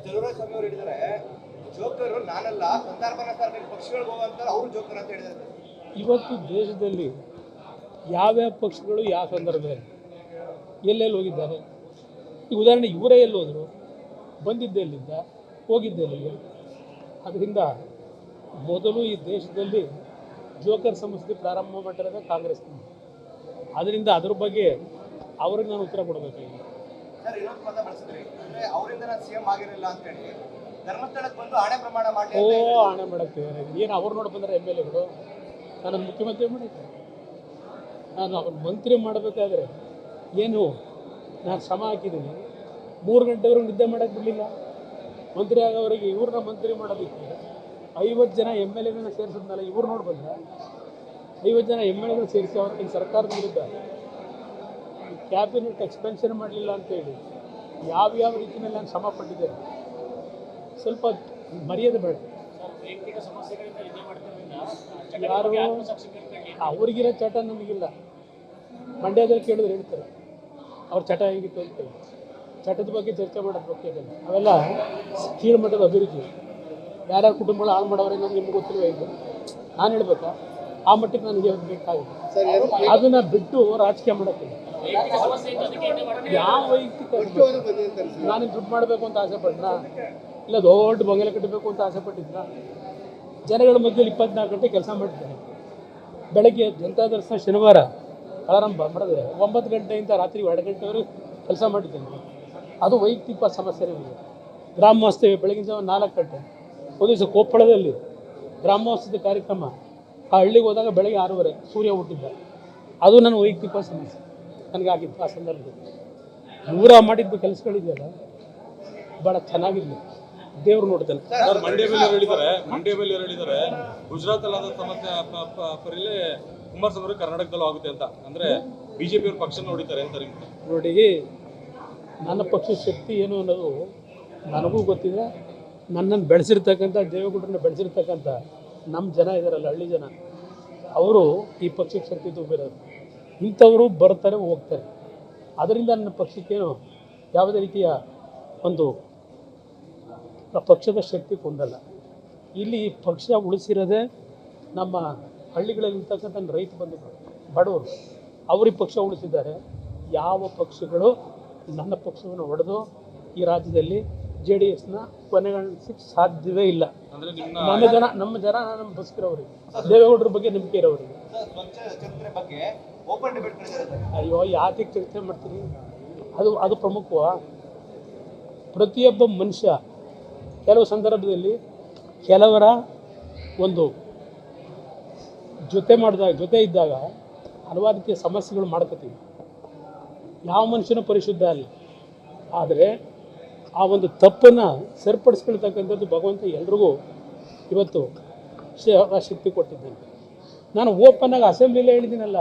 ಚಲುವರಾಯಸ್ವಾಮಿ ಅವರು ಹೇಳಿದ್ದಾರೆ ಜೋಕರು ನಾನಲ್ಲ ಸಂದರ್ಭನ ಪಕ್ಷಗಳಿಗೆ ಹೋಗುವಂತ ಅವರು ಜೋಕರ್ ಅಂತ ಹೇಳಿದ್ದಾರೆ. ಇವತ್ತು ದೇಶದಲ್ಲಿ ಯಾವ್ಯಾವ ಪಕ್ಷಗಳು ಯಾವ ಸಂದರ್ಭದಲ್ಲಿ ಎಲ್ಲೆಲ್ಲಿ ಹೋಗಿದ್ದಾರೆ, ಈ ಉದಾಹರಣೆ ಇವರೇ ಎಲ್ಲಿ ಹೋದರು, ಬಂದಿದ್ದೆ ಎಲ್ಲಿಂದ, ಹೋಗಿದ್ದೆ ಎಲ್ಲಿಗೆ. ಅದರಿಂದ ಮೊದಲು ಈ ದೇಶದಲ್ಲಿ ಜೋಕರ್ ಸಮಸ್ಯೆ ಪ್ರಾರಂಭ ಮಾಡಿರೋದೇ ಕಾಂಗ್ರೆಸ್ನಿಂದ. ಅದರಿಂದ ಅದ್ರ ಬಗ್ಗೆ ಅವ್ರಿಗೆ ನಾನು ಉತ್ತರ ಕೊಡಬೇಕಾಗಿದೆ. ಸರ್ ಇನ್ನೊಂದು ಪದ ಬಳಸಿದ್ರಿ, ಅಂದ್ರೆ ಅವರಿಂದ ನಾನು ಸಿಎಂ ಆಗಿರಲಿಲ್ಲ ಅಂತ ಹೇಳಿ ಧರ್ಮಸ್ಥಳಕ್ಕೆ ಬಂದು ಆಣೆ ಪ್ರಮಾಣ ಮಾಡಿ ಆಣೆ ಮಾಡಕ್ತಿದ್ದಾರೆ. ಏನು ಅವ್ರು ನೋಡಿ ಬಂದರೆ ಎಮ್ ಎಲ್ ಎಗಳು, ನಾನು ಮುಖ್ಯಮಂತ್ರಿ ಮಾಡಿದ್ದೆ, ನಾನು ಅವ್ರ ಮಂತ್ರಿ ಮಾಡಬೇಕಾದ್ರೆ ಏನು ನಾನು ಶ್ರಮ ಹಾಕಿದ್ದೀನಿ. 3 ಗಂಟೆವರೆಗೂ ನಿದ್ದೆ ಮಾಡೋಕ್ಕೆ ಬಿಡಲಿಲ್ಲ. ಮಂತ್ರಿ ಆಗೋವರೆಗೆ ಇವ್ರನ್ನ ಮಂತ್ರಿ ಮಾಡೋದಕ್ಕೆ 50 ಜನ ಎಮ್ ಎಲ್ ಎಗಳನ್ನ ಸೇರಿಸಿದ್ನಲ್ಲ, ಇವ್ರು ನೋಡಿ ಬಂದರೆ 50 ಜನ ಎಮ್ ಎಲ್ ಎಗಳು ಸೇರಿಸಿ ಅವ್ರಿಗೆ ಸರ್ಕಾರದ ವಿರುದ್ಧ ಕ್ಯಾಬಿನೆಟ್ ಎಕ್ಸ್ಪೆನ್ಷನ್ ಮಾಡಲಿಲ್ಲ ಅಂತೇಳಿ ಯಾವ್ಯಾವ ರೀತಿಯಲ್ಲಿ ನಾನು ಶ್ರಮ ಪಟ್ಟಿದ್ದೇನೆ. ಸ್ವಲ್ಪ ಮರ್ಯಾದೆ ಬೇಡ. ಯಾರು ಅವ್ರಿಗಿರೋ ಚಟ ನಮಗಿಲ್ಲ. ಮಂಡ್ಯದಲ್ಲಿ ಕೇಳಿದ್ರೆ ಹೇಳ್ತಾರೆ ಅವ್ರ ಚಟ ಹೇಗಿತ್ತು ಅಂತ. ಚಟದ ಬಗ್ಗೆ ಚರ್ಚೆ ಮಾಡೋದು ಬೇಕಾಗಿಲ್ಲ. ಅವೆಲ್ಲ ಕೀಳುಮಟ್ಟದ ಅಭಿವೃದ್ಧಿ. ಯಾರ್ಯಾರ ಕುಟುಂಬಗಳು ಹಾಳು ಮಾಡೋರೆ ನಮ್ಗೆ ನಿಮ್ಗೆ ಗೊತ್ತಿಲ್ವ. ಇದು ನಾನು ಹೇಳ್ಬೇಕಾ? ಆ ಮಟ್ಟಿಗೆ ನನಗೆ ಬೇಕಾಗುತ್ತೆ. ಅದನ್ನು ಬಿಟ್ಟು ರಾಜಕೀಯ ಮಾಡೋಕ್ಕಿಲ್ಲ. ಯಾವ ವೈಯಕ್ತಿಕ ನಾನು ದುಡ್ಡು ಮಾಡಬೇಕು ಅಂತ ಆಸೆ ಪಡ್ನಾ, ಇಲ್ಲ ದೊಡ್ಡ ಬಂಗಲೆ ಕಟ್ಟಬೇಕು ಅಂತ ಆಸೆ ಪಟ್ಟಿದ್ನ? ಜನಗಳ ಮಧ್ಯದಲ್ಲಿ 24 ಗಂಟೆ ಕೆಲಸ ಮಾಡಿದ್ದೇನೆ. ಬೆಳಗ್ಗೆ ಜನತಾ ದರ್ಶನ ಶನಿವಾರ ಪ್ರಾರಂಭ ಮಾಡಿದ್ರೆ 9 ಗಂಟೆಯಿಂದ ರಾತ್ರಿ 2 ಗಂಟೆವರೆಗೂ ಕೆಲಸ ಮಾಡಿದ್ದೇನೆ. ಅದು ವೈಯಕ್ತಿಕ ಸಮಸ್ಯೆ ಇದೆ. ಗ್ರಾಮೋತ್ಸವ ಬೆಳಗಿನ ಜಾವ 4 ಗಂಟೆ. ಒಂದು ದಿವಸ ಕೊಪ್ಪಳದಲ್ಲಿ ಗ್ರಾಮೋತ್ಸವದ ಕಾರ್ಯಕ್ರಮ, ಆ ಹಳ್ಳಿಗೆ ಹೋದಾಗ ಬೆಳಗ್ಗೆ 6:30 ಸೂರ್ಯ ಹುಟ್ಟಿದ್ದ. ಅದು ನನ್ನ ವೈಯಕ್ತಿಕ ಸಮಸ್ಯೆ ನನಗಾಗಿತ್ತು. ಆ ಸಂದರ್ಭದಲ್ಲಿ ಇವರ ಮಾಡಿದ್ದು ಕೆಲಸಗಳಿದೆಯಲ್ಲ ಭಾಳ ಚೆನ್ನಾಗಿರಲಿ, ದೇವ್ರು ನೋಡ್ತಾನೆ. ಸರ್ ಮಂಡ್ಯ ಮೇಲೆ ಹೇಳಿದ್ದಾರೆ ಗುಜರಾತ್ ಅಲ್ಲಾದ ಸಮಸ್ಯೆ ಪರಿಲೇ ಕುಮಾರಸ್ವಾಮಿ ಕರ್ನಾಟಕದಲ್ಲೂ ಆಗುತ್ತೆ ಅಂತ. ಅಂದ್ರೆ ಬಿಜೆಪಿ ಅವ್ರ ಪಕ್ಷ ನೋಡಿದ್ದಾರೆ ಅಂತ. ನೋಡಿ, ನನ್ನ ಪಕ್ಷದ ಶಕ್ತಿ ಏನು ಅನ್ನೋದು ನನಗೂ ಗೊತ್ತಿದೆ. ನನ್ನನ್ನು ಬೆಳೆಸಿರ್ತಕ್ಕಂಥ, ದೇವೇಗೌಡರನ್ನ ಬೆಳೆಸಿರ್ತಕ್ಕಂಥ ನಮ್ಮ ಜನ ಇದ್ದಾರಲ್ಲ, ಹಳ್ಳಿ ಜನ, ಅವರು ಈ ಪಕ್ಷಕ್ಕೆ ಶಕ್ತಿ ತುಂಬಿರೋರು. ಇಂಥವರು ಬರ್ತಾರೆ ಹೋಗ್ತಾರೆ. ಅದರಿಂದ ನನ್ನ ಪಕ್ಷಕ್ಕೇನು ಯಾವುದೇ ರೀತಿಯ ಒಂದು ಪಕ್ಷದ ಶಕ್ತಿ ಹೊಂದಲ್ಲ. ಇಲ್ಲಿ ಪಕ್ಷ ಉಳಿಸಿರೋದೇ ನಮ್ಮ ಹಳ್ಳಿಗಳಲ್ಲಿರ್ತಕ್ಕಂಥ ರೈತ ಬಂಧುಗಳು, ಬಡವರು, ಅವ್ರಿಗೆ ಪಕ್ಷ ಉಳಿಸಿದ್ದಾರೆ. ಯಾವ ಪಕ್ಷಗಳು ನನ್ನ ಪಕ್ಷವನ್ನು ಹೊಡೆದು ಈ ರಾಜ್ಯದಲ್ಲಿ JDSನ ಕೊನೆಗಾಣಿಸಕ್ಕೆ ಸಾಧ್ಯವೇ ಇಲ್ಲ. ನಮ್ಮ ಜನ ನಮ್ಮ ಬಸ್ಕಿರೋರಿಗೆ, ದೇವೇಗೌಡರ ಬಗ್ಗೆ ನಂಬಿಕೆ ಇರೋರಿಗೆ. ಅಯ್ಯೋ, ಯಾತಕ್ಕೆ ಚರ್ಚೆ ಮಾಡ್ತೀನಿ? ಅದು ಪ್ರಮುಖವಾ? ಪ್ರತಿಯೊಬ್ಬ ಮನುಷ್ಯ ಕೆಲವು ಸಂದರ್ಭದಲ್ಲಿ ಕೆಲವರ ಒಂದು ಜೊತೆ ಇದ್ದಾಗ ಹಲವಾರು ರೀತಿಯ ಸಮಸ್ಯೆಗಳು ಮಾಡ್ಕೋತೀವಿ. ಯಾವ ಮನುಷ್ಯನೂ ಪರಿಶುದ್ಧ ಅಲ್ಲ. ಆದರೆ ಆ ಒಂದು ತಪ್ಪನ್ನು ಸರಿಪಡಿಸ್ಕೊಳ್ತಕ್ಕಂಥದ್ದು ಭಗವಂತ ಎಲ್ರಿಗೂ ಇವತ್ತು ಶಕ್ತಿ ಕೊಟ್ಟಿದ್ದಾನೆ. ನಾನು ಓಪನ್ನಾಗಿ ಅಸೆಂಬ್ಲಿಲೇ ಹೇಳಿದ್ದೀನಲ್ಲ,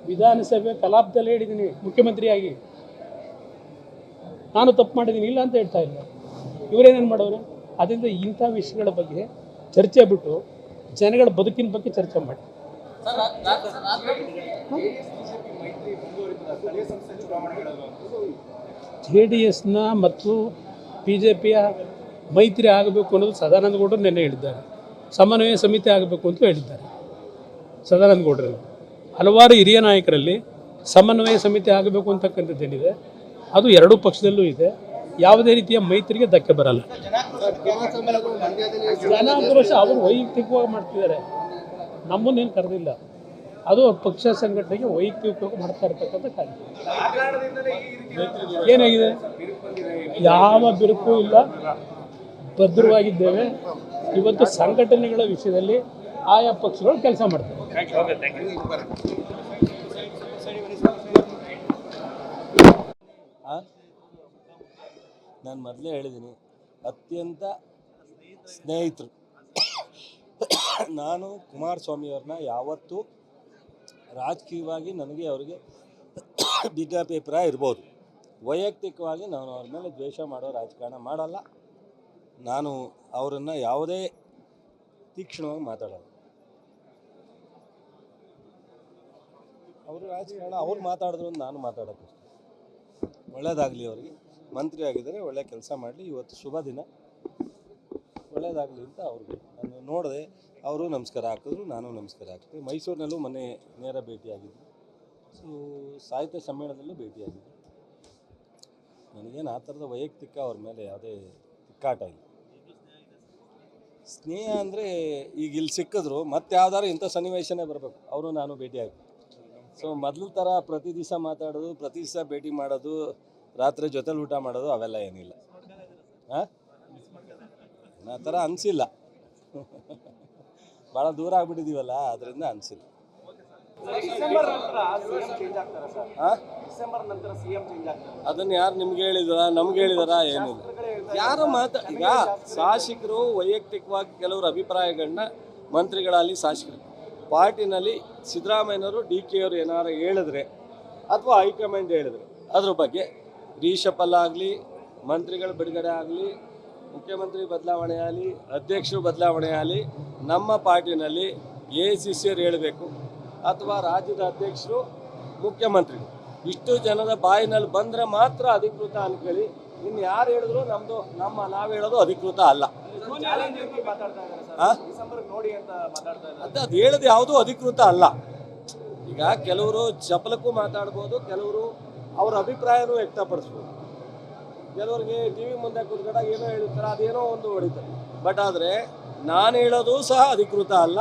ವಿಧಾನಸಭೆ ಕಲಾಪದಲ್ಲೇ ಹೇಳಿದ್ದೀನಿ, ಮುಖ್ಯಮಂತ್ರಿಯಾಗಿ ನಾನು ತಪ್ಪು ಮಾಡಿದ್ದೀನಿ, ಇಲ್ಲ ಅಂತ ಹೇಳ್ತಾ ಇಲ್ಲ. ಇವರೇನೇನು ಮಾಡೋರು? ಅದರಿಂದ ಇಂಥ ವಿಷಯಗಳ ಬಗ್ಗೆ ಚರ್ಚೆ ಬಿಟ್ಟು ಜನಗಳ ಬದುಕಿನ ಬಗ್ಗೆ ಚರ್ಚೆ ಮಾಡಿ. JDSನ ಮತ್ತು BJPಯ ಮೈತ್ರಿ ಆಗಬೇಕು ಅನ್ನೋದು ಸದಾನಂದ ಗೌಡರು ನೆನ್ನೆ ಹೇಳಿದ್ದಾರೆ. ಸಮನ್ವಯ ಸಮಿತಿ ಆಗಬೇಕು ಅಂತ ಹೇಳಿದ್ದಾರೆ ಸದಾನಂದ ಗೌಡರಲ್ಲಿ. ಹಲವಾರು ಹಿರಿಯ ನಾಯಕರಲ್ಲಿ ಸಮನ್ವಯ ಸಮಿತಿ ಆಗಬೇಕು ಅಂತಕ್ಕಂಥದ್ದೇನಿದೆ, ಅದು ಎರಡೂ ಪಕ್ಷದಲ್ಲೂ ಇದೆ. ಯಾವುದೇ ರೀತಿಯ ಮೈತ್ರಿಗೆ ಧಕ್ಕೆ ಬರಲ್ಲ. ಜನಾಕ್ರೋಶ ಅವರು ವೈಯಕ್ತಿಕವಾಗಿ ಮಾಡ್ತಿದ್ದಾರೆ, ನಮ್ಮನ್ನೇನು ಕರೆದಿಲ್ಲ. ಅದು ಪಕ್ಷ ಸಂಘಟನೆಗೆ ವೈಯಕ್ತಿಕವಾಗಿ ಮಾಡ್ತಾ ಇರ್ತಕ್ಕಂಥ ಕಾರ್ಯಕ್ರಮ. ಏನಾಗಿದೆ? ಯಾವ ಬಿರುಕು ಇಲ್ಲ, ಭದ್ರವಾಗಿದ್ದೇವೆ. ಇವತ್ತು ಸಂಘಟನೆಗಳ ವಿಷಯದಲ್ಲಿ ಆಯಾ ಪಕ್ಷಗಳು ಕೆಲಸ ಮಾಡ್ತವೆ. ನಾನು ಮೊದಲೇ ಹೇಳಿದ್ದೀನಿ, ಅತ್ಯಂತ ಸ್ನೇಹಿತರು. ನಾನು ಕುಮಾರಸ್ವಾಮಿಯವ್ರನ್ನ ಯಾವತ್ತೂ ರಾಜಕೀಯವಾಗಿ ನನಗೆ ಅವರಿಗೆ ಭಿನ್ನಾಭಿಪ್ರಾಯ ಇರ್ಬೋದು, ವೈಯಕ್ತಿಕವಾಗಿ ನಾನು ಅವ್ರ ಮೇಲೆ ದ್ವೇಷ ಮಾಡೋ ರಾಜಕಾರಣ ಮಾಡಲ್ಲ. ನಾನು ಅವರನ್ನು ಯಾವುದೇ ತೀಕ್ಷ್ಣವಾಗಿ ಮಾತಾಡೋದು. ಅವರು ರಾಜಕಾರಣ ಅವ್ರು ಮಾತಾಡಿದ್ರು ನಾನು ಮಾತಾಡೋಕ್ಕಷ್ಟೆ. ಒಳ್ಳೆಯದಾಗಲಿ ಅವರಿಗೆ. ಮಂತ್ರಿ ಆಗಿದ್ದಾರೆ, ಒಳ್ಳೆ ಕೆಲಸ ಮಾಡಲಿ. ಇವತ್ತು ಶುಭ ದಿನ, ಒಳ್ಳೆಯದಾಗಲಿ ಅಂತ ಅವ್ರಿಗೆ ನಾನು ನೋಡಿದೆ. ಅವರು ನಮಸ್ಕಾರ ಹಾಕಿದ್ರು, ನಾನು ನಮಸ್ಕಾರ ಹಾಕ್ತೀನಿ. ಮೈಸೂರಿನಲ್ಲೂ ಮೊನ್ನೆ ನೇರ ಭೇಟಿಯಾಗಿದ್ದರು. ಸೊ ಸಾಹಿತ್ಯ ಸಮ್ಮೇಳನದಲ್ಲೂ ಭೇಟಿಯಾಗಿದ್ದರು. ನನಗೇನು ಆ ಥರದ ವೈಯಕ್ತಿಕ ಅವ್ರ ಮೇಲೆ ಯಾವುದೇ ತಿಕ್ಕಾಟ ಇಲ್ಲ. ಸ್ನೇಹ ಅಂದರೆ ಈಗ ಇಲ್ಲಿ ಸಿಕ್ಕಿದ್ರು ಮತ್ತೆ ಯಾವ್ದಾದ್ರು ಇಂಥ ಸನ್ನಿವೇಶನೇ ಬರಬೇಕು, ಅವರು ನಾನು ಭೇಟಿಯಾಗಿ. ಸೊ ಮೊದಲ ಥರ ಪ್ರತಿ ದಿವಸ ಮಾತಾಡೋದು, ಪ್ರತಿ ದಿವಸ ಭೇಟಿ ಮಾಡೋದು, ರಾತ್ರಿ ಜೊತೆಲಿ ಊಟ ಮಾಡೋದು ಅವೆಲ್ಲ ಏನಿಲ್ಲ. ಹಾಂ, ಆ ಥರ ಅನಿಸಿಲ್ಲ. ಭಾಳ ದೂರ ಆಗ್ಬಿಟ್ಟಿದ್ದೀವಲ್ಲ, ಅದರಿಂದ ಅನಿಸಿಲ್ಲ. ಡಿಸೆಂಬರ್ ನಂತರ ಸಿಎಂ ಚೇಂಜ್ ಆಗ್ತಾರೆ ಸರ್. ಹಾಂ, ಡಿಸೆಂಬರ್ ನಂತರ ಸಿಎಂ ಚೇಂಜ್ ಆಗ್ತಾರೆ. ಅದನ್ನು ಯಾರು ನಿಮ್ಗೆ ಹೇಳಿದಾರ, ನಮ್ಗೆ ಹೇಳಿದಾರ? ಏನಿಲ್ಲ. ಯಾರು ಈಗ ಶಾಸಕರು ವೈಯಕ್ತಿಕವಾಗಿ ಕೆಲವರು ಅಭಿಪ್ರಾಯಗಳನ್ನ ಮಂತ್ರಿಗಳಲ್ಲಿ ಶಾಸಕರು ಪಾರ್ಟಿನಲ್ಲಿ ಸಿದ್ದರಾಮಯ್ಯನವರು DK ಅವರು ಏನಾರು ಹೇಳಿದ್ರೆ ಅಥವಾ ಹೈಕಮಾಂಡ್ ಹೇಳಿದ್ರೆ ಅದ್ರ ಬಗ್ಗೆ ರೀಶಫಲ್ ಆಗಲಿ, ಮಂತ್ರಿಗಳ ಬಿಡುಗಡೆ ಆಗಲಿ, ಮುಖ್ಯಮಂತ್ರಿ ಬದಲಾವಣೆ ಆಗಲಿ, ಅಧ್ಯಕ್ಷರು ಬದಲಾವಣೆ ಆಗಲಿ, ನಮ್ಮ ಪಾರ್ಟಿನಲ್ಲಿ ACC ಅವ್ರು ಹೇಳಬೇಕು ಅಥವಾ ರಾಜ್ಯದ ಅಧ್ಯಕ್ಷರು, ಮುಖ್ಯಮಂತ್ರಿಗಳು, ಇಷ್ಟು ಜನದ ಬಾಯಿನಲ್ಲಿ ಬಂದರೆ ಮಾತ್ರ ಅಧಿಕೃತ ಅನ್ಕೊಳ್ಳಿ. ಇನ್ನು ಯಾರು ಹೇಳಿದ್ರು ನಾವು ಹೇಳೋದು ಅಧಿಕೃತ ಅಲ್ಲ. ಅದು ಹೇಳೋದು ಯಾವುದೂ ಅಧಿಕೃತ ಅಲ್ಲ. ಈಗ ಕೆಲವರು ಚಪಲಕ್ಕೂ ಮಾತಾಡ್ಬೋದು, ಕೆಲವರು ಅವ್ರ ಅಭಿಪ್ರಾಯನೂ ವ್ಯಕ್ತಪಡಿಸ್ಬೋದು. ಕೆಲವರಿಗೆ TV ಮುಂದೆ ಕೂತ್ಕೊಂಡಾಗ ಏನೋ ಹೇಳಿರ್ತಾರೆ, ಅದೇನೋ ಒಂದು ಹೊಡಿತಾರೆ. ಬಟ್ ಆದರೆ ನಾನು ಹೇಳೋದು ಸಹ ಅಧಿಕೃತ ಅಲ್ಲ,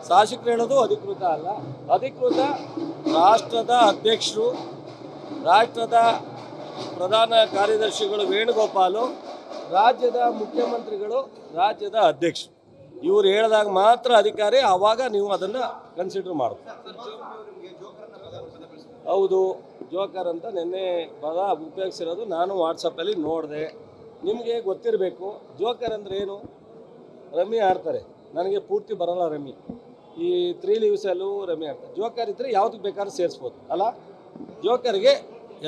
ಶಾಸಕರು ಹೇಳೋದು ಅಧಿಕೃತ ಅಲ್ಲ. ಅಧಿಕೃತ ರಾಷ್ಟ್ರದ ಅಧ್ಯಕ್ಷರು, ರಾಷ್ಟ್ರದ ಪ್ರಧಾನ ಕಾರ್ಯದರ್ಶಿಗಳು ವೇಣುಗೋಪಾಲು, ರಾಜ್ಯದ ಮುಖ್ಯಮಂತ್ರಿಗಳು, ರಾಜ್ಯದ ಅಧ್ಯಕ್ಷರು, ಇವರು ಹೇಳಿದಾಗ ಮಾತ್ರ ಅಧಿಕಾರಿ. ಆವಾಗ ನೀವು ಅದನ್ನು ಕನ್ಸಿಡರ್ ಮಾಡಬೇಕು. ಹೌದು, ಜೋಕರ್ ಅಂತ ನಿನ್ನೆ ಪದ ಉಪಯೋಗಿಸಿರೋದು ನಾನು ವಾಟ್ಸಪ್ಪಲ್ಲಿ ನೋಡಿದೆ. ನಿಮಗೆ ಗೊತ್ತಿರಬೇಕು ಜೋಕರ್ ಅಂದರೆ ಏನು. ರಮ್ಮಿ ಆಡ್ತಾರೆ, ನನಗೆ ಪೂರ್ತಿ ಬರೋಲ್ಲ ರಮ್ಮಿ. ಈ 3 ಲೀವ್ಸಲ್ಲೂ ರಮ್ಮಿ ಆಡ್ತಾರೆ. ಜೋಕರ್ ಇದ್ದರೆ ಯಾವುದಕ್ಕೆ ಬೇಕಾದ್ರೂ ಸೇರಿಸ್ಬೋದು ಅಲ್ಲ. ಜೋಕರ್ಗೆ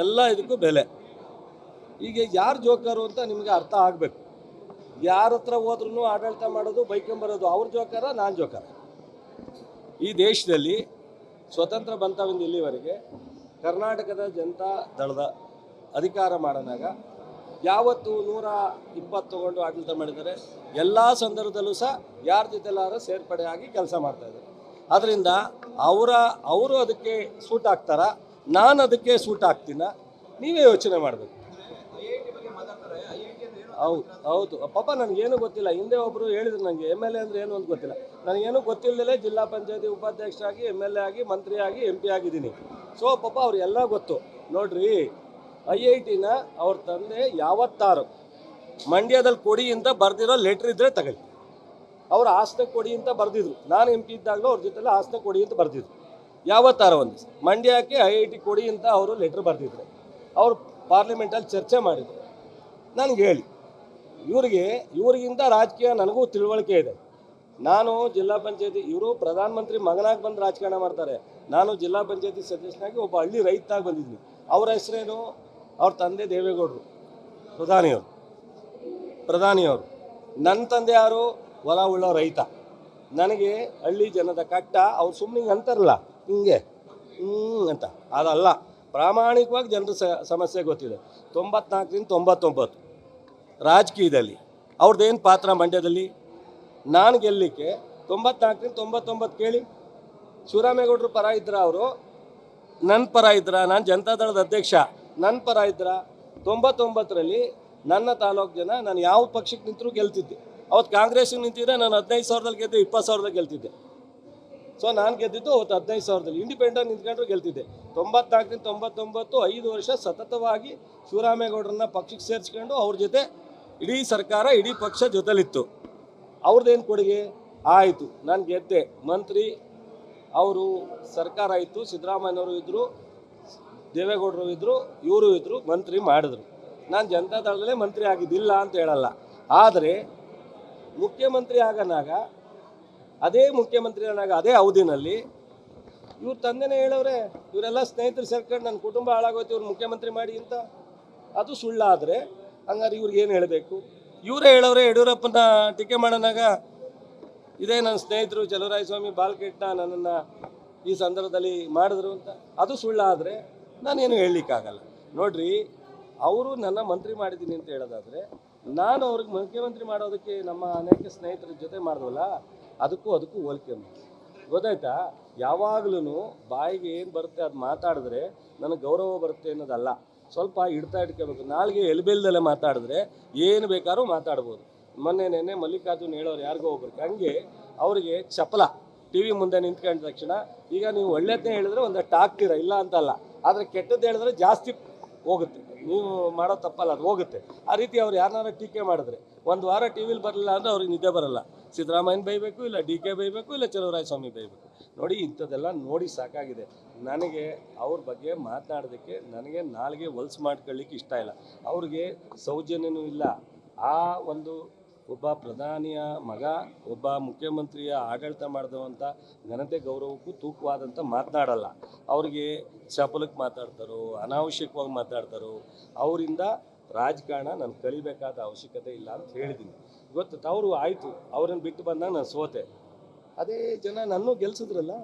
ಎಲ್ಲ ಇದಕ್ಕೂ ಬೆಲೆ. ಈಗ ಯಾರು ಜೋಕರು ಅಂತ ನಿಮಗೆ ಅರ್ಥ ಆಗಬೇಕು. ಯಾರ ಹತ್ರ ಹೋದ್ರೂ ಆಡಳಿತ ಮಾಡೋದು, ಬೈಕೊಂಬರೋದು ಅವ್ರ ಜೋಕರ, ನಾನು ಜೋಕರ. ಈ ದೇಶದಲ್ಲಿ ಸ್ವತಂತ್ರ ಬಂತವಿಂದ ಇಲ್ಲಿವರೆಗೆ ಕರ್ನಾಟಕದ ಜನತಾ ದಳದ ಅಧಿಕಾರ ಮಾಡೋದಾಗ ಯಾವತ್ತು 120 ತಗೊಂಡು ಆಡಳಿತ ಮಾಡಿದ್ದಾರೆ. ಎಲ್ಲ ಸಂದರ್ಭದಲ್ಲೂ ಸಹ ಯಾರ ಜೊತೆಲಾರ ಸೇರ್ಪಡೆ ಆಗಿ ಕೆಲಸ ಮಾಡ್ತಾಯಿದ್ದಾರೆ. ಅದರಿಂದ ಅವರು ಅದಕ್ಕೆ ಸೂಟ್ ಆಗ್ತಾರ, ನಾನು ಅದಕ್ಕೆ ಸೂಟ್ ಆಗ್ತೀನ, ನೀವೇ ಯೋಚನೆ ಮಾಡಬೇಕು. ಹೌದು ಪಾಪ ನನಗೇನು ಗೊತ್ತಿಲ್ಲ. ಹಿಂದೆ ಒಬ್ಬರು ಹೇಳಿದ್ರು ನನಗೆ MLA ಅಂದರೆ ಏನು ಅಂತ ಗೊತ್ತಿಲ್ಲ. ನನಗೇನು ಗೊತ್ತಿಲ್ಲದೆ ಜಿಲ್ಲಾ ಪಂಚಾಯತಿ ಉಪಾಧ್ಯಕ್ಷರಾಗಿ, MLA ಆಗಿ, ಮಂತ್ರಿಯಾಗಿ, MP ಆಗಿದ್ದೀನಿ. ಸೊ ಪಾಪ ಅವ್ರಿಗೆಲ್ಲ ಗೊತ್ತು. ನೋಡ್ರಿ, IIT-ನ ಅವ್ರ ತಂದೆ ಯಾವತ್ತಾರು ಮಂಡ್ಯದಲ್ಲಿ ಕೊಡಿ ಅಂತ ಬರೆದಿರೋ ಲೆಟ್ರ್ ಇದ್ದರೆ ತಗೊಳ್ಳಿ. ಅವ್ರು ಆಸ್ತಿ ಕೊಡಿ ಅಂತ ಬರೆದಿದ್ರು. ನಾನು MP ಇದ್ದಾಗಲೂ ಅವ್ರ ಜೊತೆಲ್ಲ ಆಸ್ತಿ ಕೊಡಿ ಅಂತ ಬರೆದಿದ್ರು. ಯಾವತ್ತಾರು ಒಂದು ಮಂಡ್ಯಕ್ಕೆ IIT ಕೊಡಿ ಅಂತ ಅವರು ಲೆಟ್ರ್ ಬರೆದಿದ್ರು. ಅವರು ಪಾರ್ಲಿಮೆಂಟಲ್ಲಿ ಚರ್ಚೆ ಮಾಡಿದರು. ನನಗೆ ಹೇಳಿ, ಇವ್ರಿಗಿಂತ ರಾಜಕೀಯ ನನಗೂ ತಿಳುವಳಿಕೆ ಇದೆ. ನಾನು ಜಿಲ್ಲಾ ಪಂಚಾಯತಿ, ಇವರು ಪ್ರಧಾನಮಂತ್ರಿ ಮಗನಾಗಿ ಬಂದು ರಾಜಕಾರಣ ಮಾಡ್ತಾರೆ. ನಾನು ಜಿಲ್ಲಾ ಪಂಚಾಯತಿ ಸದಸ್ಯನಾಗಿ ಒಬ್ಬ ಹಳ್ಳಿ ರೈತಾಗಿ ಬಂದಿದ್ದೀನಿ. ಅವರ ಹೆಸರೇನು? ಅವ್ರ ತಂದೆ ದೇವೇಗೌಡರು, ಪ್ರಧಾನಿಯವರು. ನನ್ನ ತಂದೆ ಯಾರು? ಹೊಲ ಉಳ್ಳೋ ರೈತ. ನನಗೆ ಹಳ್ಳಿ ಜನದ ಕಟ್ಟ ಅವ್ರು ಸುಮ್ಮನೆ ಅಂತಾರಲ್ಲ ಹಿಂಗೆ ಅಂತ, ಅದಲ್ಲ. ಪ್ರಾಮಾಣಿಕವಾಗಿ ಜನರ ಸಮಸ್ಯೆ ಗೊತ್ತಿದೆ. 94ರಿಂದ 99 ರಾಜಕೀಯದಲ್ಲಿ ಅವ್ರದ್ದೇನು ಪಾತ್ರ ಮಂಡ್ಯದಲ್ಲಿ? ನಾನು ಗೆಲ್ಲಲಿಕ್ಕೆ 94ರಿಂದ 99 ಕೇಳಿ. ಶಿವರಾಮೇಗೌಡರು ಪರ ಇದ್ರ, ಅವರು ನನ್ನ ಪರ ಇದ್ರ, ನಾನು ಜನತಾದಳದ ಅಧ್ಯಕ್ಷ, ನನ್ನ ಪರ ಇದ್ರ. 99ರಲ್ಲಿ ನನ್ನ ತಾಲೂಕು ಜನ ನಾನು ಯಾವ ಪಕ್ಷಕ್ಕೆ ನಿಂತರೂ ಗೆಲ್ತಿದ್ದೆ. ಅವತ್ತು ಕಾಂಗ್ರೆಸ್ಗೆ ನಿಂತಿದ್ದೆ, ನಾನು 15,000ದಲ್ಲಿ ಗೆದ್ದೆ, 20,000ದಲ್ಲಿ ಗೆಲ್ತಿದ್ದೆ. ಸೊ ನಾನು ಗೆದ್ದಿದ್ದು ಅವತ್ತು 15,000ದಲ್ಲಿ. ಇಂಡಿಪೆಂಡೆಂಟ್ ನಿಂತ್ಕೊಂಡ್ರು ಗೆಲ್ತಿದ್ದೆ. 94ರಿಂದ 99 5 ವರ್ಷ ಸತತವಾಗಿ ಶಿವರಾಮೇಗೌಡರನ್ನ ಪಕ್ಷಕ್ಕೆ ಸೇರಿಸ್ಕೊಂಡು ಅವ್ರ ಜೊತೆ ಇಡೀ ಸರ್ಕಾರ, ಇಡೀ ಪಕ್ಷ ಜೊತೆಲಿತ್ತು. ಅವ್ರದ್ದೇನು ಕೊಡುಗೆ ಆಯಿತು? ನಾನು ಗೆದ್ದೆ, ಮಂತ್ರಿ, ಅವರು ಸರ್ಕಾರ ಇತ್ತು, ಸಿದ್ದರಾಮಯ್ಯನವರು ಇದ್ದರು, ದೇವೇಗೌಡರು ಇದ್ದರು, ಇವರು ಇದ್ದರು, ಮಂತ್ರಿ ಮಾಡಿದ್ರು. ನಾನು ಜನತಾದಳದಲ್ಲೇ ಮಂತ್ರಿ ಆಗಿದ್ದಿಲ್ಲ ಅಂತ ಹೇಳಲ್ಲ. ಆದರೆ ಮುಖ್ಯಮಂತ್ರಿ ಆಗನಾಗ, ಅದೇ ಮುಖ್ಯಮಂತ್ರಿ ಆನಾಗ ಅದೇ ಅವಧಿನಲ್ಲಿ ಇವ್ರ ತಂದೆನೇ ಹೇಳವ್ರೆ, ಇವರೆಲ್ಲ ಸ್ನೇಹಿತರು ಸೇರ್ಕೊಂಡು ನನ್ನ ಕುಟುಂಬ ಹಾಳಾಗೋಯ್ತು, ಇವ್ರು ಮುಖ್ಯಮಂತ್ರಿ ಮಾಡಿ ಅಂತ. ಅದು ಸುಳ್ಳಾದರೆ ಹಂಗಾರೆ ಇವ್ರಿಗೇನು ಹೇಳಬೇಕು? ಇವರೇ ಹೇಳವ್ರೆ, ಯಡಿಯೂರಪ್ಪನ ಟೀಕೆ ಮಾಡೋನಾಗ ಇದೇ ನನ್ನ ಸ್ನೇಹಿತರು ಚಲುವರಾಯಸ್ವಾಮಿ ಬಾಲ್ಕೆಟ್ನ ನನ್ನನ್ನು ಈ ಸಂದರ್ಭದಲ್ಲಿ ಮಾಡಿದ್ರು ಅಂತ. ಅದು ಸುಳ್ಳಾದರೆ ನಾನೇನು ಹೇಳಲಿಕ್ಕಾಗಲ್ಲ. ನೋಡ್ರಿ, ಅವರು ನನ್ನ ಮಂತ್ರಿ ಮಾಡಿದ್ದೀನಿ ಅಂತ ಹೇಳೋದಾದರೆ ನಾನು ಅವ್ರಿಗೆ ಮುಖ್ಯಮಂತ್ರಿ ಮಾಡೋದಕ್ಕೆ ನಮ್ಮ ಅನೇಕ ಸ್ನೇಹಿತರ ಜೊತೆ ಮಾಡಿದ್ವಲ್ಲ ಅದಕ್ಕೂ ಹೋಲಿಕೆ ಗೊತ್ತಾಯ್ತಾ. ಯಾವಾಗಲೂ ಬಾಯಿಗೆ ಏನು ಬರುತ್ತೆ ಅದು ಮಾತಾಡಿದ್ರೆ ನನಗೆ ಗೌರವ ಬರುತ್ತೆ ಅನ್ನೋದಲ್ಲ, ಸ್ವಲ್ಪ ಇಟ್ಕೋಬೇಕು. ನಾಳೆಗೆ ಎಲ್ಬೆಲ್ದಲ್ಲೇ ಮಾತಾಡಿದ್ರೆ ಏನು ಬೇಕಾದ್ರೂ ಮಾತಾಡ್ಬೋದು. ಮೊನ್ನೆ ಮಲ್ಲಿಕಾರ್ಜುನ್ ಹೇಳೋರು ಯಾರಿಗೋ ಒಬ್ರಿಗೆ ಹಂಗೆ ಅವರಿಗೆ ಚಪಲ ಟಿ ವಿ ಮುಂದೆ ನಿಂತ್ಕೊಂಡ ತಕ್ಷಣ ಈಗ ನೀವು ಒಳ್ಳೆದನ್ನೇ ಹೇಳಿದ್ರೆ ಒಂದಷ್ಟು ಆಗ್ತೀರ, ಇಲ್ಲ ಅಂತಲ್ಲ, ಆದರೆ ಕೆಟ್ಟದ್ದು ಹೇಳಿದ್ರೆ ಜಾಸ್ತಿ ಹೋಗುತ್ತೆ. ನೀವು ಮಾಡೋ ತಪ್ಪಲ್ಲ, ಅದು ಹೋಗುತ್ತೆ. ಆ ರೀತಿ ಅವ್ರು ಯಾರನ್ನಾರ ಟೀಕೆ ಮಾಡಿದ್ರೆ ಒಂದು ವಾರ ಟಿ ವಿಲಿ ಬರಲಿಲ್ಲ ಅಂದರೆ ಅವ್ರಿಗೆ ನಿದ್ದೆ ಬರಲ್ಲ. ಸಿದ್ದರಾಮಯ್ಯನ ಬೈಬೇಕು, ಇಲ್ಲ DK ಬೈಬೇಕು, ಇಲ್ಲ ಚಲುವರಾಯಸ್ವಾಮಿ ಬೈಬೇಕು. ನೋಡಿ ಇಂಥದ್ದೆಲ್ಲ ನೋಡಿ ಸಾಕಾಗಿದೆ. ನನಗೆ ಅವ್ರ ಬಗ್ಗೆ ಮಾತನಾಡೋದಕ್ಕೆ ನನಗೆ ನಾಲ್ಗೆ ಹೊಲ್ಸು ಮಾಡ್ಕೊಳ್ಳಿಕ್ಕೆ ಇಷ್ಟ ಇಲ್ಲ. ಅವ್ರಿಗೆ ಸೌಜನ್ಯನೂ ಇಲ್ಲ. ಆ ಒಂದು ಒಬ್ಬ ಪ್ರಧಾನಿಯ ಮಗ, ಒಬ್ಬ ಮುಖ್ಯಮಂತ್ರಿಯ ಆಡಳಿತ ಮಾಡಿದಂಥ ಘನತೆ ಗೌರವಕ್ಕೂ ತೂಕವಾದಂಥ ಮಾತನಾಡಲ್ಲ. ಅವ್ರಿಗೆ ಚಪಲಕ್ಕೆ ಮಾತಾಡ್ತಾರೋ, ಅನಾವಶ್ಯಕವಾಗಿ ಮಾತಾಡ್ತಾರೋ, ಅವರಿಂದ ರಾಜಕಾರಣ ನಾನು ಕಲಿಬೇಕಾದ ಅವಶ್ಯಕತೆ ಇಲ್ಲ ಅಂತ ಹೇಳಿದ್ದೀನಿ. ಇವತ್ತು ಅವರು ಆಯಿತು, ಅವ್ರನ್ನ ಬಿಟ್ಟು ಬಂದಾಗ ನಾನು ಸೋತೆ. ಅದೇ ಜನ ನನ್ನೂ ಗೆಲ್ಸಿದ್ರಲ್ಲ,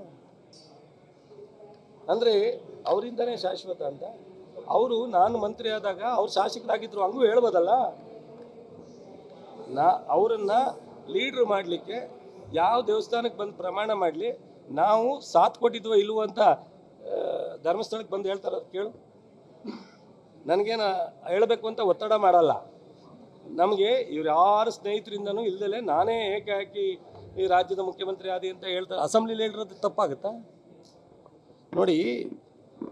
ಅಂದರೆ ಅವರಿಂದನೇ ಶಾಶ್ವತ ಅಂತ. ಅವರು ನಾನು ಮಂತ್ರಿ ಆದಾಗ ಅವ್ರು ಶಾಸಕರಾಗಿದ್ದರು, ಹಂಗೂ ಹೇಳ್ಬೋದಲ್ಲ. ಅವರನ್ನು ಲೀಡ್ರ್ ಮಾಡಲಿಕ್ಕೆ ಯಾವ ದೇವಸ್ಥಾನಕ್ಕೆ ಬಂದು ಪ್ರಮಾಣ ಮಾಡಲಿ, ನಾವು ಸಾಥ್ ಕೊಟ್ಟಿದ್ವೋ ಇಲ್ವೋ ಅಂತ ಧರ್ಮಸ್ಥಳಕ್ಕೆ ಬಂದು ಹೇಳ್ತಾರೆ. ಕೇಳು, ನನಗೇನು ಹೇಳಬೇಕು ಅಂತ ಒತ್ತಡ ಮಾಡಲ್ಲ. ನಮಗೆ ಇವ್ರು ಯಾರು ಸ್ನೇಹಿತರಿಂದನೂ ಇಲ್ದಲೆ ನಾನೇ ಏಕಾಏಕಿ ಈ ರಾಜ್ಯದ ಮುಖ್ಯಮಂತ್ರಿ ಆದಿ ಅಂತ ಹೇಳ್ತಾರೆ. ಅಸೆಂಬ್ಲಿಲಿ ಹೇಳಿರೋದು ತಪ್ಪಾಗುತ್ತಾ? ನೋಡಿ,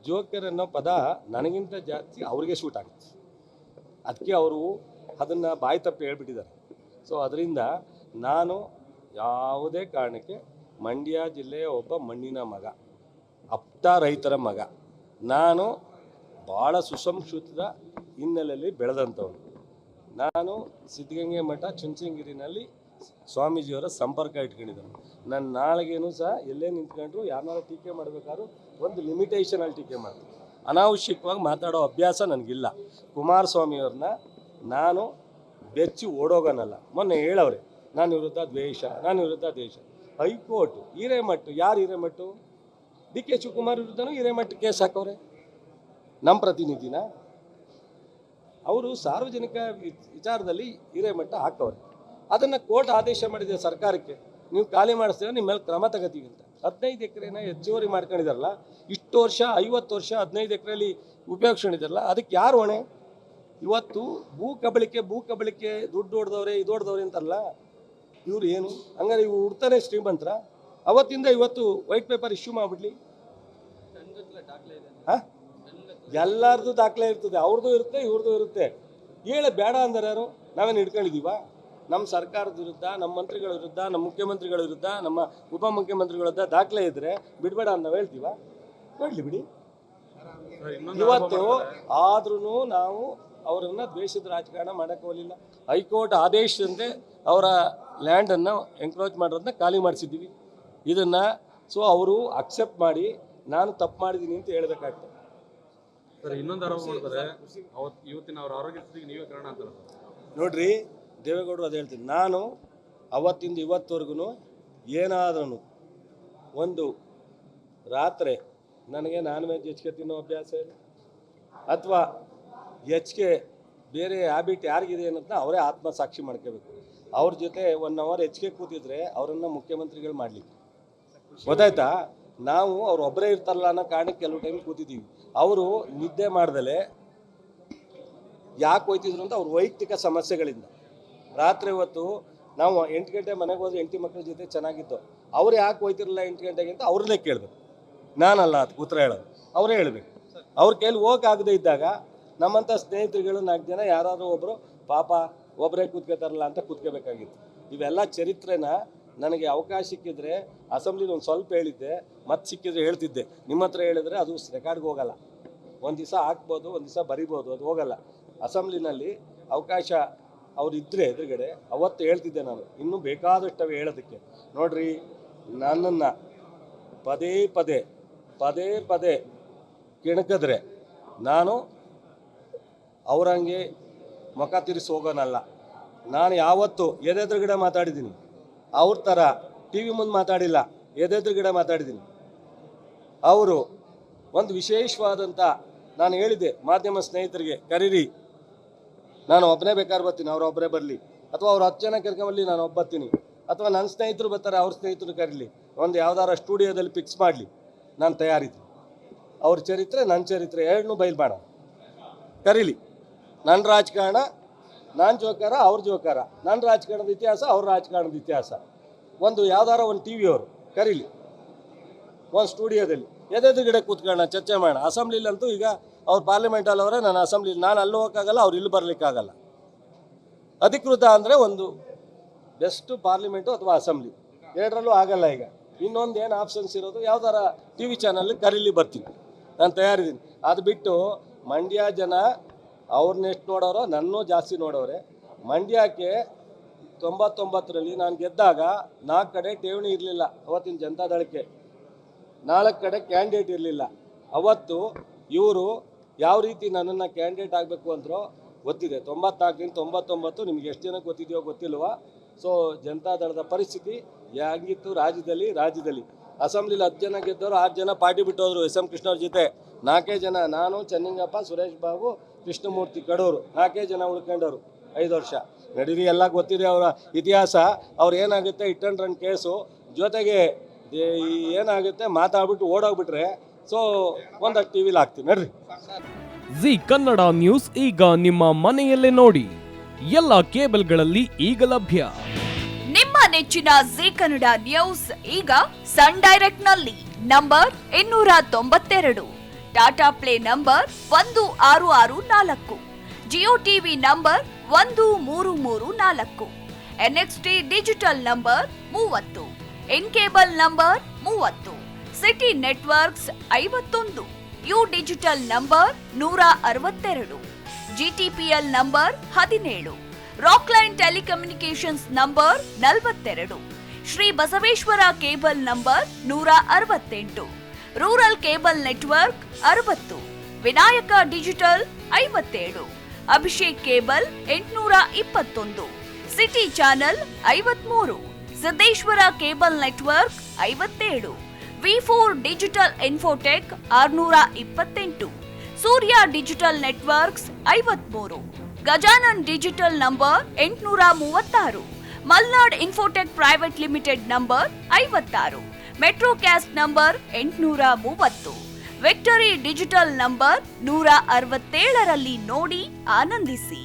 ಜೋಕರ್ ಅನ್ನೋ ಪದ ನನಗಿಂತ ಜಾಸ್ತಿ ಅವ್ರಿಗೆ ಶೂಟ್ ಆಗುತ್ತೆ. ಅದಕ್ಕೆ ಅವರು ಅದನ್ನು ಬಾಯಿ ತಪ್ಪಿ ಹೇಳ್ಬಿಟ್ಟಿದ್ದಾರೆ. ಸೊ ಅದರಿಂದ ನಾನು ಯಾವುದೇ ಕಾರಣಕ್ಕೆ ಮಂಡ್ಯ ಜಿಲ್ಲೆಯ ಒಬ್ಬ ಮಣ್ಣಿನ ಮಗ, ಅಪ್ತ ರೈತರ ಮಗ, ನಾನು ಭಾಳ ಸುಸಂಸ್ಕೃತದ ಹಿನ್ನೆಲೆಯಲ್ಲಿ ಬೆಳೆದಂಥವನು. ನಾನು ಸಿದ್ಧಗಂಗೆ ಮಠ ಚುಂಚನಗಿರಿನಲ್ಲಿ ಸ್ವಾಮೀಜಿಯವರ ಸಂಪರ್ಕ ಇಟ್ಕೊಂಡಿದ್ದಾನೆ. ನನ್ನ ನಾಳೆಗೇನು ಸಹ ಎಲ್ಲೇ ನಿಂತ್ಕೊಂಡ್ರು ಯಾರನ್ನಾರು ಟೀಕೆ ಮಾಡಬೇಕಾದ್ರೂ ಒಂದು ಲಿಮಿಟೇಷನಲ್ಲಿ ಟೀಕೆ ಮಾಡ್ತೀನಿ. ಅನಾವಶ್ಯಕವಾಗಿ ಮಾತಾಡೋ ಅಭ್ಯಾಸ ನನಗಿಲ್ಲ. ಕುಮಾರಸ್ವಾಮಿಯವ್ರನ್ನ ನಾನು ಬೆಚ್ಚಿ ಓಡೋಗೋನಲ್ಲ. ಮೊನ್ನೆ ಹೇಳವ್ರೆ ನಾನು ವಿರುದ್ಧ ದ್ವೇಷ, ನಾನು ವಿರುದ್ಧ ದ್ವೇಷ. ಹೈಕೋರ್ಟು ಹಿರೇಮಠ, ಯಾರು ಹಿರೇಮಠು? DK ಶಿವಕುಮಾರ್ ವಿರುದ್ಧನೂ ಹಿರೇಮಠ ಕೇಸ್ ಹಾಕವ್ರೆ. ನಮ್ಮ ಪ್ರತಿನಿಧಿನ ಅವರು ಸಾರ್ವಜನಿಕ ವಿಚಾರದಲ್ಲಿ ಹಿರೇಮಠ ಹಾಕವ್ರೆ. ಅದನ್ನು ಕೋರ್ಟ್ ಆದೇಶ ಮಾಡಿದೆ ಸರ್ಕಾರಕ್ಕೆ, ನೀವು ಖಾಲಿ ಮಾಡಿಸ್ತೀರ, ನಿಮ್ಮ ಮೇಲೆ ಕ್ರಮ ತಗೋತೀವಿ ಅಂತ. 15 ಎಕರೆನ ಹೆಚ್ಚುವರಿ ಮಾಡ್ಕೊಂಡಿದಾರಲ್ಲ, ಇಷ್ಟು ವರ್ಷ 50 ವರ್ಷ 15 ಎಕರೆಯಲ್ಲಿ ಉಪಯೋಗಿಸ್ಕೊಂಡಿದ್ದಾರಲ್ಲ, ಅದಕ್ಕೆ ಯಾರು ಹೊಣೆ? ಇವತ್ತು ಭೂ ಕಬಳಿಕೆ ದುಡ್ಡು ಹೊಡೆದವ್ರೆ, ಇದು ಹೊಡೆದವ್ರೆ ಅಂತಾರಲ್ಲ, ಇವ್ರು ಏನು ಹಂಗಾರೆ ಇವು ಹುಡ್ತಾನೆ ಶ್ರೀಮಂತರ? ಅವತ್ತಿಂದ ಇವತ್ತು ವೈಟ್ ಪೇಪರ್ ಇಶ್ಯೂ ಮಾಡಿಬಿಡ್ಲಿ. ಹಾಂ, ಎಲ್ಲರದು ದಾಖಲೆ ಇರ್ತದೆ, ಅವ್ರದ್ದು ಇರುತ್ತೆ, ಇವ್ರದ್ದು ಇರುತ್ತೆ. ಹೇಳಿ ಬೇಡ ಅಂದ್ರೆ ಯಾರು? ನಾವೇನು ಹಿಡ್ಕೊಂಡಿದ್ದೀವ? ನಮ್ಮ ಸರ್ಕಾರದ ವಿರುದ್ಧ, ನಮ್ಮ ಮಂತ್ರಿಗಳ ವಿರುದ್ಧ, ನಮ್ಮ ಮುಖ್ಯಮಂತ್ರಿಗಳ ವಿರುದ್ಧ, ನಮ್ಮ ಉಪಮುಖ್ಯಮಂತ್ರಿಗಳ ವಿರುದ್ಧ ದಾಖಲೆ ಇದ್ದರೆ ಬಿಡಬೇಡ ಅಂತ ನಾವು ಹೇಳ್ತೀವ? ಮಾಡಲಿ ಬಿಡಿ. ಇವತ್ತು ಆದ್ರೂ ನಾವು ಅವರನ್ನು ದ್ವೇಷದ ರಾಜಕಾರಣ ಮಾಡೋಕ್ಕೆ ಹೋಗಲಿಲ್ಲ. ಹೈಕೋರ್ಟ್ ಆದೇಶದಂತೆ ಅವರ ಲ್ಯಾಂಡನ್ನು ಎಂಕ್ರೋಚ್ ಮಾಡೋದನ್ನ ಖಾಲಿ ಮಾಡಿಸಿದ್ದೀವಿ. ಇದನ್ನು ಸೊ ಅವರು ಅಕ್ಸೆಪ್ಟ್ ಮಾಡಿ ನಾನು ತಪ್ಪು ಮಾಡಿದ್ದೀನಿ ಅಂತ ಹೇಳ್ಬೇಕಾಗ್ತದೆ. ಸರ್, ಇನ್ನೊಂದು ಆರೋಪ ಮಾಡ್ತಾರೆ, ಇವತ್ತಿನ ಅವ್ರ ಆರೋಗ್ಯ ಸ್ಥಿತಿಗೆ ನೀವೇ ಕಾರಣ ಅಂತಾರೆ. ನೋಡ್ರಿ, ದೇವೇಗೌಡರು ಅದು ಹೇಳ್ತೀನಿ, ನಾನು ಅವತ್ತಿಂದ ಇವತ್ತುವರೆಗೂ ಏನಾದ್ರೂ ಒಂದು ರಾತ್ರಿ ನನಗೆ ನಾನ್ ವೆಜ್ ಹೆಚ್ಚಿಗೆ ತಿನ್ನೋ ಅಭ್ಯಾಸ ಇಲ್ಲ, ಅಥವಾ ಹೆಚ್ಚಿಗೆ ಬೇರೆ ಹ್ಯಾಬಿಟ್ ಯಾರಿಗಿದೆ ಅನ್ನೋದನ್ನ ಅವರೇ ಆತ್ಮಸಾಕ್ಷಿ ಮಾಡ್ಕೋಬೇಕು. ಅವ್ರ ಜೊತೆ 1 ಅವರ್ ಹೆಚ್ಚಿಗೆ ಕೂತಿದ್ರೆ ಅವರನ್ನು ಮುಖ್ಯಮಂತ್ರಿಗಳು ಮಾಡಲಿಕ್ಕೆ, ಗೊತ್ತಾಯ್ತಾ? ನಾವು ಅವ್ರು ಒಬ್ಬರೇ ಇರ್ತಾರಲ್ಲ ಅನ್ನೋ ಕಾರಣಕ್ಕೆ ಕೆಲವು ಟೈಮ್ ಕೂತಿದ್ದೀವಿ. ಅವರು ನಿದ್ದೆ ಮಾಡ್ದಲೆ ಯಾಕೆ ಹೋಯ್ತಿದ್ರು ಅಂತ ಅವ್ರ ವೈಯಕ್ತಿಕ ಸಮಸ್ಯೆಗಳಿಂದ. ರಾತ್ರಿ ಹೊತ್ತು ನಾವು 8 ಗಂಟೆ ಮನೆಗೆ ಹೋದ್ರೆ ಹೆಂಡತಿ ಮಕ್ಕಳ ಜೊತೆ ಚೆನ್ನಾಗಿದ್ದು, ಅವ್ರು ಯಾಕೆ ಹೋಯ್ತಿರಲಿಲ್ಲ 8 ಗಂಟೆಗೆ ಅಂತ ಅವ್ರನ್ನೇ ಕೇಳಬೇಕು. ನಾನಲ್ಲ ಅದಕ್ಕೆ ಉತ್ತರ ಹೇಳೋದು, ಅವರೇ ಹೇಳಬೇಕು. ಅವ್ರ ಕೈಲಿ ಹೋಗೋಕ್ಕಾಗದೇ ಇದ್ದಾಗ ನಮ್ಮಂಥ ಸ್ನೇಹಿತರುಗಳು 4 ಜನ ಯಾರಾದರೂ ಒಬ್ಬರು ಪಾಪ ಒಬ್ಬರೇ ಕೂತ್ಕೋತಾರಲ್ಲ ಅಂತ ಕೂತ್ಕೋಬೇಕಾಗಿತ್ತು. ಇವೆಲ್ಲ ಚರಿತ್ರೆನ ನನಗೆ ಅವಕಾಶ ಸಿಕ್ಕಿದ್ರೆ ಅಸೆಂಬ್ಲಿನ ಒಂದು ಸ್ವಲ್ಪ ಹೇಳಿದ್ದೆ, ಮತ್ತೆ ಸಿಕ್ಕಿದ್ರೆ ಹೇಳ್ತಿದ್ದೆ. ನಿಮ್ಮ ಹತ್ರ ಹೇಳಿದ್ರೆ ಅದು ರೆಕಾರ್ಡ್ಗೆ ಹೋಗಲ್ಲ. ಒಂದು ದಿವಸ ಹಾಕ್ಬೋದು, ಒಂದು ದಿವಸ ಬರಿಬೋದು, ಅದು ಹೋಗಲ್ಲ. ಅಸೆಂಬ್ಲಿನಲ್ಲಿ ಅವಕಾಶ ಅವರಿದ್ದರೆ ಎದುರುಗಡೆ ಅವತ್ತು ಹೇಳ್ತಿದ್ದೆ ನಾನು. ಇನ್ನೂ ಬೇಕಾದಷ್ಟವೇ ಹೇಳೋದಕ್ಕೆ. ನೋಡ್ರಿ, ನನ್ನನ್ನು ಪದೇ ಪದೇ ಕೆಣಕಿದ್ರೆ ನಾನು ಅವರಂಗೆ ಮುಖ ತಿರ್ಸಿ ಹೋಗೋನಲ್ಲ. ನಾನು ಯಾವತ್ತು ಎದೆದುರುಗಡೆ ಮಾತಾಡಿದ್ದೀನಿ, ಅವ್ರ ಥರ ಟಿ ವಿ ಮುಂದೆ ಮಾತಾಡಿಲ್ಲ, ಎದೆದುರುಗಡೆ ಮಾತಾಡಿದ್ದೀನಿ. ಅವರು ಒಂದು ವಿಶೇಷವಾದಂಥ ನಾನು ಹೇಳಿದ್ದೆ ಮಾಧ್ಯಮ ಸ್ನೇಹಿತರಿಗೆ, ಕರೀರಿ, ನಾನು ಒಬ್ಬನೇ ಬೇಕಾದ್ರೆ ಬರ್ತೀನಿ, ಅವ್ರು ಒಬ್ಬರೇ ಬರಲಿ, ಅಥವಾ ಅವ್ರು 10 ಜನ ಕರ್ಕೊಂಬರಲಿ, ನಾನು ಒಬ್ಬ ಬರ್ತೀನಿ, ಅಥವಾ ನನ್ನ ಸ್ನೇಹಿತರು ಬರ್ತಾರೆ, ಅವ್ರ ಸ್ನೇಹಿತರು ಕರೀಲಿ, ಒಂದು ಯಾವ್ದಾರ ಸ್ಟುಡಿಯೋದಲ್ಲಿ ಫಿಕ್ಸ್ ಮಾಡಲಿ, ನಾನು ತಯಾರಿದ್ದೀನಿ. ಅವ್ರ ಚರಿತ್ರೆ ನನ್ನ ಚರಿತ್ರೆ ಎರಡನ್ನೂ ಬಯಲು ಮಾಡೋಣ, ಕರೀಲಿ. ನನ್ನ ರಾಜಕಾರಣ, ನಾನು ಜೋಕಾರ, ಅವ್ರ ಜೋಕಾರ, ನನ್ನ ರಾಜಕಾರಣದ ಇತಿಹಾಸ, ಅವ್ರ ರಾಜಕಾರಣದ ಇತಿಹಾಸ, ಒಂದು ಯಾವ್ದಾರ ಒಂದು ಟಿ ವಿಯವರು ಕರೀಲಿ, ಒಂದು ಸ್ಟುಡಿಯೋದಲ್ಲಿ ಎದೆದುಗಡೆ ಕೂತ್ಕೊಳ್ಳೋಣ, ಚರ್ಚೆ ಮಾಡೋಣ. ಅಸೆಂಬ್ಲಿಲಂತೂ ಈಗ ಅವ್ರು ಪಾರ್ಲಿಮೆಂಟಲ್ಲಿ ಅವರೇ, ನಾನು ಅಸೆಂಬ್ಲಿ, ನಾನು ಅಲ್ಲಿ ಹೋಗೋಕ್ಕಾಗಲ್ಲ, ಅವ್ರು ಇಲ್ಲಿ ಬರಲಿಕ್ಕಾಗಲ್ಲ. ಅಧಿಕೃತ ಅಂದರೆ ಒಂದು ಬೆಸ್ಟ್ ಪಾರ್ಲಿಮೆಂಟು ಅಥವಾ ಅಸೆಂಬ್ಲಿ, ಎರಡರಲ್ಲೂ ಆಗಲ್ಲ. ಈಗ ಇನ್ನೊಂದು ಏನು ಆಪ್ಷನ್ಸ್ ಇರೋದು, ಯಾವ್ದಾರ ಟಿ ವಿ ಚಾನಲ್ ಕರೀಲಿ, ಬರ್ತೀನಿ, ನಾನು ತಯಾರಿದ್ದೀನಿ. ಅದು ಬಿಟ್ಟು ಮಂಡ್ಯ ಜನ ಅವ್ರನ್ನೆಷ್ಟು ನೋಡೋರೋ ನನ್ನೂ ಜಾಸ್ತಿ ನೋಡೋರೆ. ಮಂಡ್ಯಕ್ಕೆ 99ರಲ್ಲಿ ನಾನು ಗೆದ್ದಾಗ 4 ಕಡೆ ಠೇವಣಿ ಇರಲಿಲ್ಲ, ಅವತ್ತಿನ ಜನತಾದಳಕ್ಕೆ 4 ಕಡೆ ಕ್ಯಾಂಡಿಡೇಟ್ ಇರಲಿಲ್ಲ. ಅವತ್ತು ಇವರು ಯಾವ ರೀತಿ ನನ್ನನ್ನು ಕ್ಯಾಂಡಿಡೇಟ್ ಆಗಬೇಕು ಅಂದ್ರೋ ಗೊತ್ತಿದೆ. 94ರಿಂದ 99 ನಿಮ್ಗೆ ಎಷ್ಟು ಜನಕ್ಕೆ ಗೊತ್ತಿದೆಯೋ ಗೊತ್ತಿಲ್ವಾ? ಸೊ ಜನತಾದಳದ ಪರಿಸ್ಥಿತಿ ಹೆಂಗಿತ್ತು ರಾಜ್ಯದಲ್ಲಿ ಅಸೆಂಬ್ಲಿಲಿ 10 ಜನ ಗೆದ್ದವರು 6 ಜನ ಪಾರ್ಟಿ ಬಿಟ್ಟೋದ್ರು. ಎಸ್ ಎಂ ಕೃಷ್ಣವ್ರ ಜೊತೆ 4 ಜನ, ನಾನು, ಚೆನ್ನಿಂಗಪ್ಪ, ಸುರೇಶ್ ಬಾಬು, ಕೃಷ್ಣಮೂರ್ತಿ ಕಡೂರು, 4 ಜನ ಉಳ್ಕೊಂಡವರು 5 ವರ್ಷ. ನಡೀರಿ, ಎಲ್ಲ ಗೊತ್ತಿದೆ ಅವರ ಇತಿಹಾಸ. ಅವ್ರು ಏನಾಗುತ್ತೆ, ಹಿಟ್ ಆ್ಯಂಡ್ ರನ್ ಕೇಸು, ಜೊತೆಗೆ ಏನಾಗುತ್ತೆ ಮಾತಾಡ್ಬಿಟ್ಟು ಓಡೋಗ್ಬಿಟ್ರೆ ಸೊ ಒಂದಷ್ಟು ಟಿ ವಿಲಿ ಹಾಕ್ತೀವಿ ನಡ್ರಿ. ಜಿ ಕನ್ನಡ ನ್ಯೂಸ್ ಈಗ ನಿಮ್ಮ ಮನೆಯಲ್ಲೇ ನೋಡಿ, ಎಲ್ಲ ಕೇಬಲ್ಗಳಲ್ಲಿ ಈಗ ಲಭ್ಯ. ನಿಮ್ಮ ನೆಚ್ಚಿನ ಜಿ ಕನ್ನಡ ನ್ಯೂಸ್ ಈಗ ಸನ್ ಡೈರೆಕ್ಟ್ ನಲ್ಲಿ number 292, Tata play number 1664, Jio TV number 1334, NXT digital number 30, in cable number 30, city networks 51, U digital number 162, GTPL number 17, Rockline telecommunications number 42, Shri Basaveshwara cable number 168, rural cable network 60, Vinayaka digital 57, Abhishek cable 821, city channel 53, Siddeshwara cable network 57, V4 digital Infotech 628, Surya digital networks 53, Gajanan digital number 836, Malnad infotech private limited number 56, Metrocast number 830, victory digital number 167ರಲ್ಲಿ ನೋಡಿ ಆನಂದಿಸಿ.